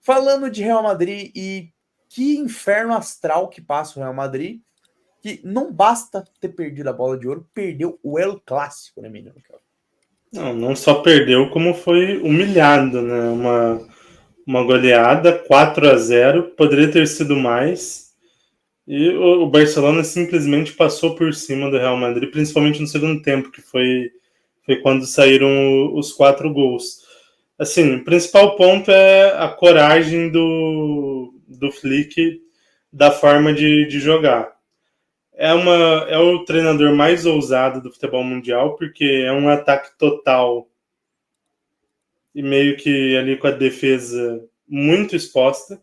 Falando de Real Madrid e que inferno astral que passa o Real Madrid, que não basta ter perdido a bola de ouro, perdeu o El Clássico, né, menino? Não só perdeu, como foi humilhado, né? Uma goleada 4-0, poderia ter sido mais. E o Barcelona simplesmente passou por cima do Real Madrid, principalmente no segundo tempo, que foi quando saíram os 4 gols. Assim, o principal ponto é a coragem do Flick, da forma de jogar. É o treinador mais ousado do futebol mundial, porque é um ataque total e meio que ali com a defesa muito exposta,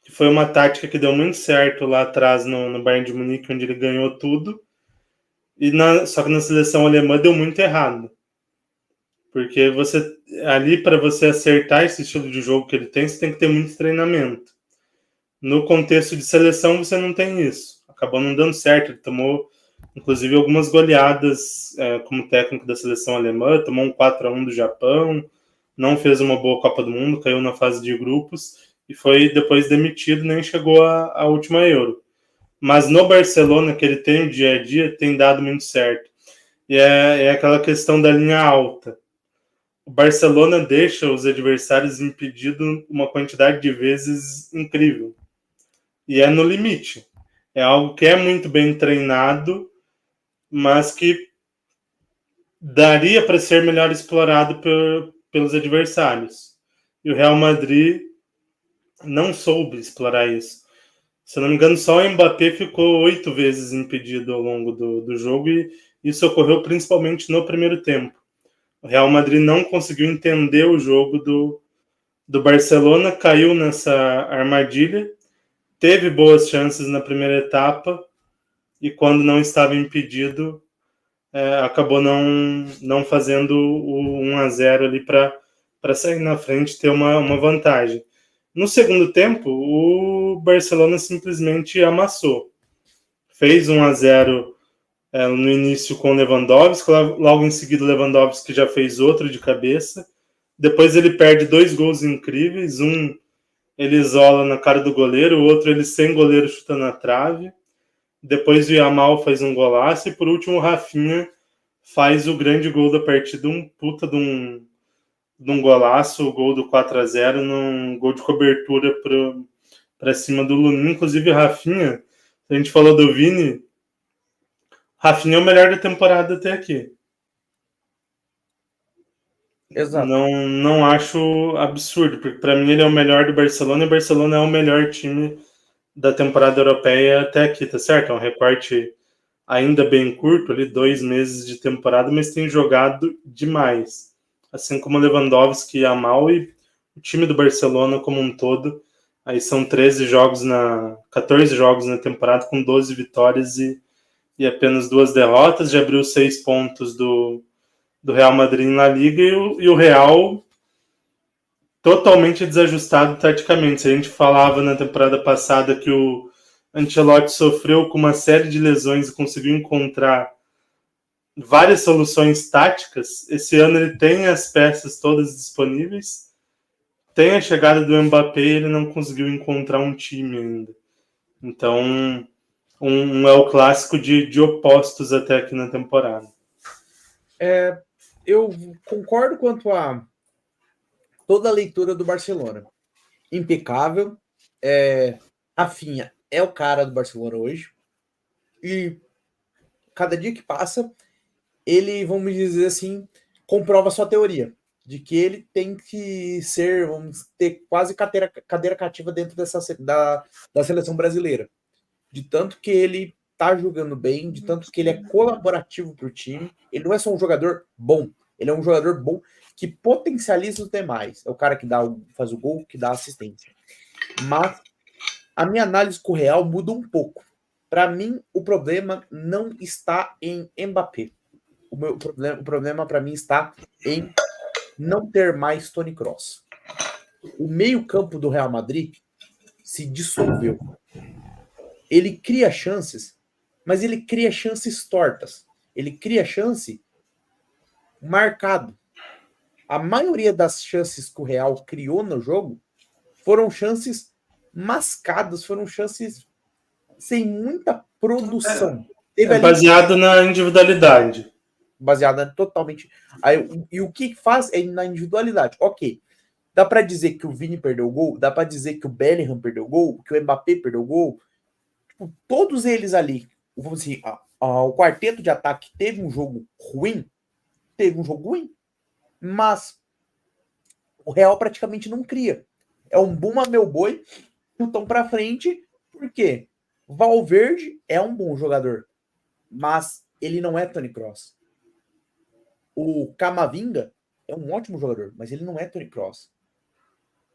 que foi uma tática que deu muito certo lá atrás no Bayern de Munique, onde ele ganhou tudo, só que na seleção alemã deu muito errado, porque você ali, para você acertar esse estilo de jogo que ele tem, você tem que ter muito treinamento. No contexto de seleção, você não tem isso. Acabou não dando certo. Ele tomou, inclusive, algumas goleadas como técnico da seleção alemã. Tomou um 4-1 do Japão. Não fez uma boa Copa do Mundo. Caiu na fase de grupos. E foi depois demitido. Nem chegou à última Euro. Mas no Barcelona, que ele tem o dia a dia, tem dado muito certo. E é aquela questão da linha alta. O Barcelona deixa os adversários impedidos uma quantidade de vezes incrível. E é no limite. É algo que é muito bem treinado, mas que daria para ser melhor explorado pelos adversários. E o Real Madrid não soube explorar isso. Se eu não me engano, só o Mbappé ficou 8 vezes impedido ao longo do jogo, e isso ocorreu principalmente no primeiro tempo. O Real Madrid não conseguiu entender o jogo do Barcelona, caiu nessa armadilha, teve boas chances na primeira etapa, e quando não estava impedido, acabou não fazendo o 1-0 ali para sair na frente e ter uma vantagem. No segundo tempo, o Barcelona simplesmente amassou. Fez 1-0 no início com o Lewandowski, logo em seguida o Lewandowski já fez outro de cabeça. Depois ele perde 2 gols incríveis, um ele isola na cara do goleiro, o outro ele sem goleiro chuta na trave. Depois o Yamal faz um golaço e por último o Rafinha faz o grande gol da partida, um puta de um golaço, o gol do 4-0, num gol de cobertura para cima do Lunin. Inclusive o Rafinha, a gente falou do Vini, Rafinha é o melhor da temporada até aqui. Exato. Não acho absurdo, porque para mim ele é o melhor do Barcelona e o Barcelona é o melhor time da temporada europeia até aqui, tá certo? É um recorte ainda bem curto, ali 2 meses de temporada, mas tem jogado demais. Assim como Lewandowski e Yamal e o time do Barcelona como um todo. Aí são 14 jogos na temporada com 12 vitórias e apenas 2 derrotas. Já abriu 6 pontos do Real Madrid na Liga e o Real totalmente desajustado taticamente. Se a gente falava na temporada passada que o Ancelotti sofreu com uma série de lesões e conseguiu encontrar várias soluções táticas, esse ano ele tem as peças todas disponíveis, tem a chegada do Mbappé e ele não conseguiu encontrar um time ainda. Então, é o clássico de opostos até aqui na temporada. Eu concordo quanto a toda a leitura do Barcelona. Impecável. Rafinha é o cara do Barcelona hoje. E cada dia que passa, ele, vamos dizer assim, comprova sua teoria. De que ele tem que ser, vamos ter quase cadeira cativa dentro da seleção brasileira. De tanto que ele tá jogando bem, de tanto que ele é colaborativo pro time. Ele não é só um jogador bom, ele é um jogador bom que potencializa os demais. É o cara que faz o gol, que dá assistência. Mas a minha análise com o Real muda um pouco. Para mim, o problema não está em Mbappé. O problema para mim está em não ter mais Toni Kroos. O meio-campo do Real Madrid se dissolveu. Ele cria chances, mas ele cria chances tortas. Ele cria chance marcado. A maioria das chances que o Real criou no jogo foram chances mascadas, foram chances sem muita produção. É baseado na individualidade. Baseada totalmente... E o que faz é na individualidade. Ok, dá para dizer que o Vini perdeu o gol, dá para dizer que o Bellingham perdeu o gol, que o Mbappé perdeu o gol. Tipo, todos eles ali, vamos assim, o quarteto de ataque teve um jogo ruim, mas o Real praticamente não cria. É um buma meu boi, chutão para frente, por quê? Valverde é um bom jogador, mas ele não é Toni Kroos. O Camavinga é um ótimo jogador, mas ele não é Toni Kroos.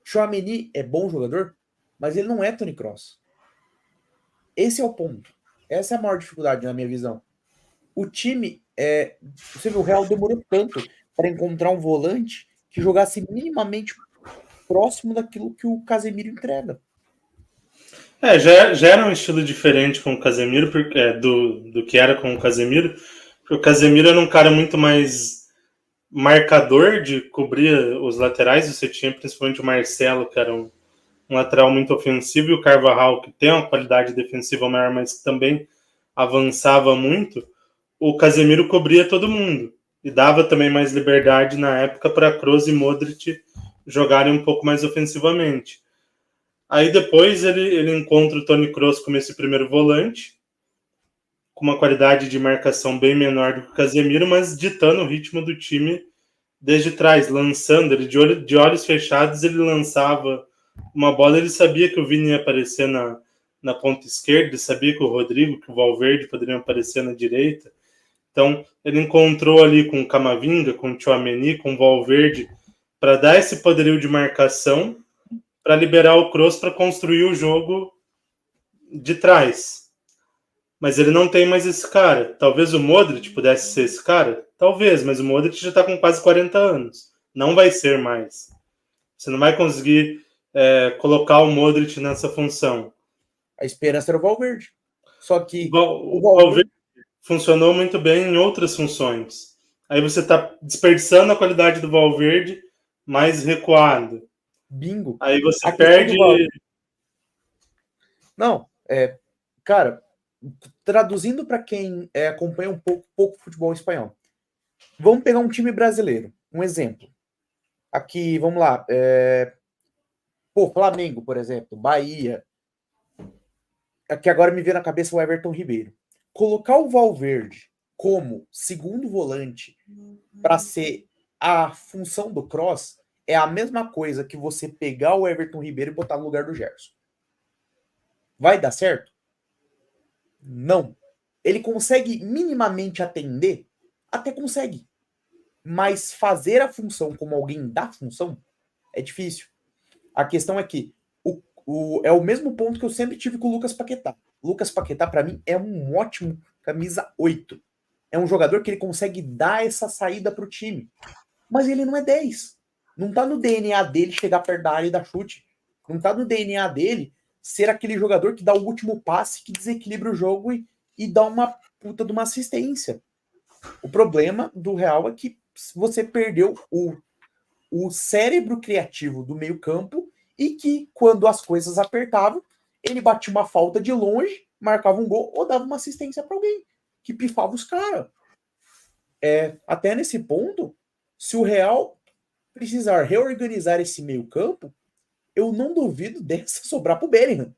Tchouaméni é bom jogador, mas ele não é Toni Kroos. Esse é o ponto. Essa é a maior dificuldade na minha visão. O time, você viu, o Real demorou tanto para encontrar um volante que jogasse minimamente próximo daquilo que o Casemiro entrega. Já era um estilo diferente com o Casemiro, do que era com o Casemiro, porque o Casemiro era um cara muito mais marcador de cobrir os laterais. Você tinha principalmente o Marcelo, que era um lateral muito ofensivo, e o Carvajal, que tem uma qualidade defensiva maior, mas que também avançava muito. O Casemiro cobria todo mundo e dava também mais liberdade na época para Kroos e Modric jogarem um pouco mais ofensivamente. Aí depois ele encontra o Toni Kroos como esse primeiro volante, com uma qualidade de marcação bem menor do que o Casemiro, mas ditando o ritmo do time desde trás, lançando. Ele de olhos fechados, ele lançava uma bola, ele sabia que o Vini ia aparecer na ponta esquerda, ele sabia que o Rodrigo, que o Valverde poderiam aparecer na direita. Então, ele encontrou ali com o Camavinga, com o Tchouaméni, com o Valverde, para dar esse poderio de marcação, para liberar o Kroos para construir o jogo de trás. Mas ele não tem mais esse cara. Talvez o Modric pudesse ser esse cara? Talvez, mas o Modric já está com quase 40 anos. Não vai ser mais. Você não vai conseguir colocar o Modric nessa função. A esperança era o Valverde. Só que o Valverde funcionou muito bem em outras funções. Aí você está desperdiçando a qualidade do Valverde mais recuado. Bingo. Aí você perde... Não, cara, traduzindo para quem acompanha um pouco futebol espanhol. Vamos pegar um time brasileiro. Um exemplo. Aqui, vamos lá. Flamengo, por exemplo. Bahia. Aqui agora me vê na cabeça o Everton Ribeiro. Colocar o Valverde como segundo volante para ser a função do Kroos é a mesma coisa que você pegar o Everton Ribeiro e botar no lugar do Gerson. Vai dar certo? Não. Ele consegue minimamente atender? Até consegue. Mas fazer a função como alguém da função é difícil. A questão é que é o mesmo ponto que eu sempre tive com o Lucas Paquetá. Lucas Paquetá, para mim, é um ótimo camisa 8. É um jogador que ele consegue dar essa saída pro time. Mas ele não é 10. Não tá no DNA dele chegar perto da área e dar chute. Não tá no DNA dele ser aquele jogador que dá o último passe, que desequilibra o jogo e dá uma puta de uma assistência. O problema do Real é que você perdeu o cérebro criativo do meio-campo e que, quando as coisas apertavam, ele batia uma falta de longe, marcava um gol ou dava uma assistência para alguém que pifava os caras. Até nesse ponto, se o Real precisar reorganizar esse meio-campo, eu não duvido dessa sobrar pro Bellingham.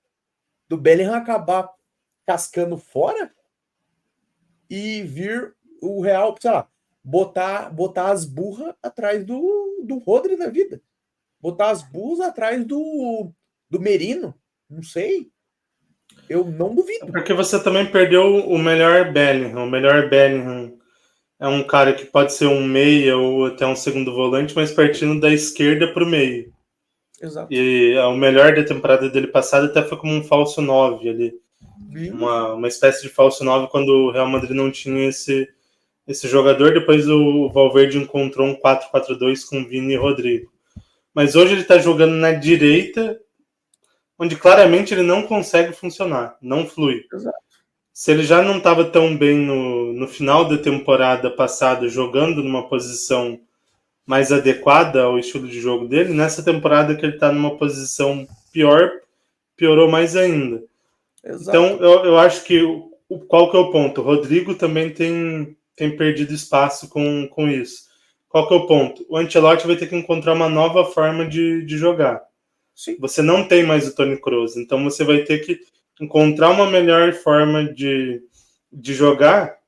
Do Bellingham acabar cascando fora e vir o Real, sei lá, botar as burras atrás do Rodri da vida. Botar as burras atrás do Merino. Não sei. Eu não duvido. Porque você também perdeu o melhor Bellingham. O melhor Bellingham é um cara que pode ser um meia ou até um segundo volante, mas partindo da esquerda para o meio. Exato. E o melhor da temporada dele passada até foi como um falso 9 ali. Uma espécie de falso 9 quando o Real Madrid não tinha esse jogador. Depois o Valverde encontrou um 4-4-2 com Vini e Rodrigo. Mas hoje ele está jogando na direita, onde claramente ele não consegue funcionar, não flui. Exato. Se ele já não estava tão bem no final da temporada passada, jogando numa posição mais adequada ao estilo de jogo dele. Nessa temporada que ele está numa posição pior, piorou mais ainda. Exato. Então, eu acho que qual que é o ponto? O Rodrigo também tem perdido espaço com isso. Qual que é o ponto? O Ancelotti vai ter que encontrar uma nova forma de jogar. Sim. Você não tem mais o Toni Kroos, então você vai ter que encontrar uma melhor forma de jogar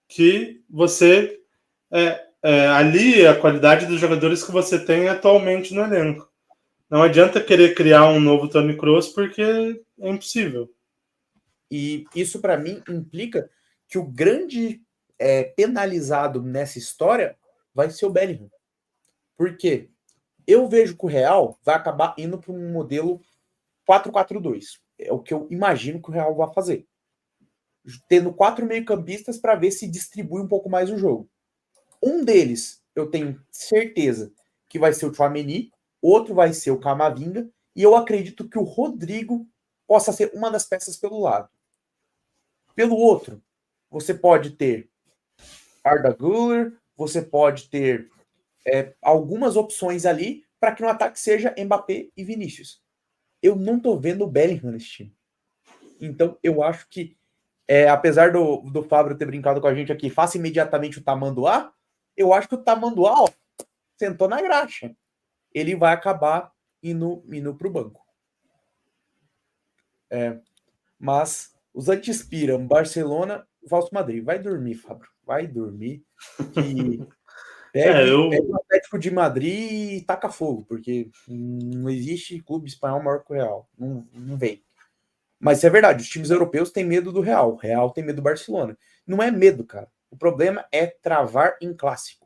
que você alie a qualidade dos jogadores que você tem atualmente no elenco. Não adianta querer criar um novo Toni Kroos porque é impossível. E isso, para mim, implica que o grande penalizado nessa história vai ser o Bellingham. Por quê? Eu vejo que o Real vai acabar indo para um modelo 4-4-2. É o que eu imagino que o Real vai fazer. Tendo 4 meio-campistas para ver se distribui um pouco mais o jogo. Um deles, eu tenho certeza que vai ser o Tchouaméni, outro vai ser o Camavinga, e eu acredito que o Rodrigo possa ser uma das peças pelo lado. Pelo outro, você pode ter Arda Güler, você pode ter algumas opções ali para que no ataque seja Mbappé e Vinícius. Eu não tô vendo o Bellingham nesse time. Então, eu acho que, apesar do Fábio ter brincado com a gente aqui, faça imediatamente o Tamanduá, eu acho que o Tamanduá, ó, sentou na graxa. Ele vai acabar indo para o banco. Mas os anti-inspiram Barcelona, Valls Madrid. Vai dormir, Fábio. Vai dormir. Que pega o Atlético de Madrid e taca fogo, porque não existe clube espanhol maior que o Real. Não vem. Mas isso é verdade, os times europeus têm medo do Real. O Real tem medo do Barcelona. Não é medo, cara. O problema é travar em clássico.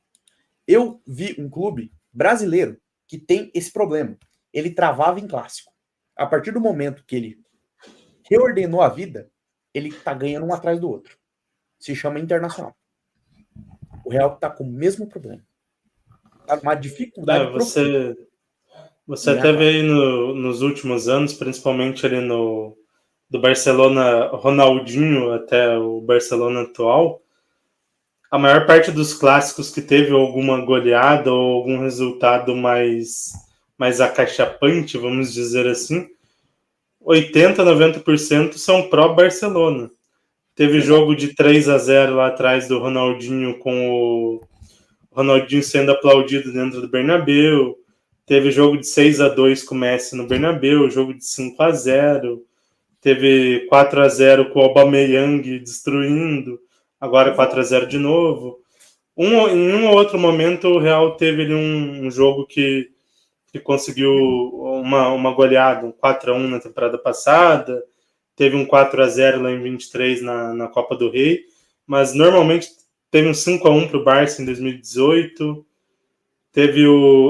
Eu vi um clube brasileiro que tem esse problema. Ele travava em clássico. A partir do momento que ele reordenou a vida, ele tá ganhando um atrás do outro. Se chama Internacional. O Real tá com o mesmo problema. Tá uma dificuldade profunda. Você até vê aí nos últimos anos, principalmente ali do Barcelona Ronaldinho até o Barcelona atual, a maior parte dos clássicos que teve alguma goleada ou algum resultado mais acachapante, vamos dizer assim, 80, 90% são pró-Barcelona. Teve jogo de 3-0 lá atrás do Ronaldinho, com o Ronaldinho sendo aplaudido dentro do Bernabéu. Teve jogo de 6-2 com o Messi no Bernabéu, jogo de 5-0. Teve 4-0 com o Aubameyang destruindo. Agora 4-0 de novo. Em um ou outro momento, o Real teve ali um jogo que conseguiu uma goleada, um 4-1 na temporada passada. Teve um 4-0 lá em 23 na Copa do Rei. Mas normalmente teve um 5-1 para o Barça em 2018. Teve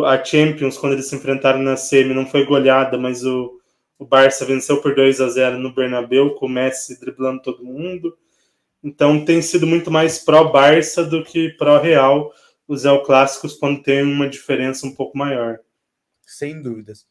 a Champions, quando eles se enfrentaram na semi, não foi goleada, mas o Barça venceu por 2-0 no Bernabéu, com o Messi driblando todo mundo. Então tem sido muito mais pró-Barça do que pró-Real os El Clássicos, quando tem uma diferença um pouco maior. Sem dúvidas.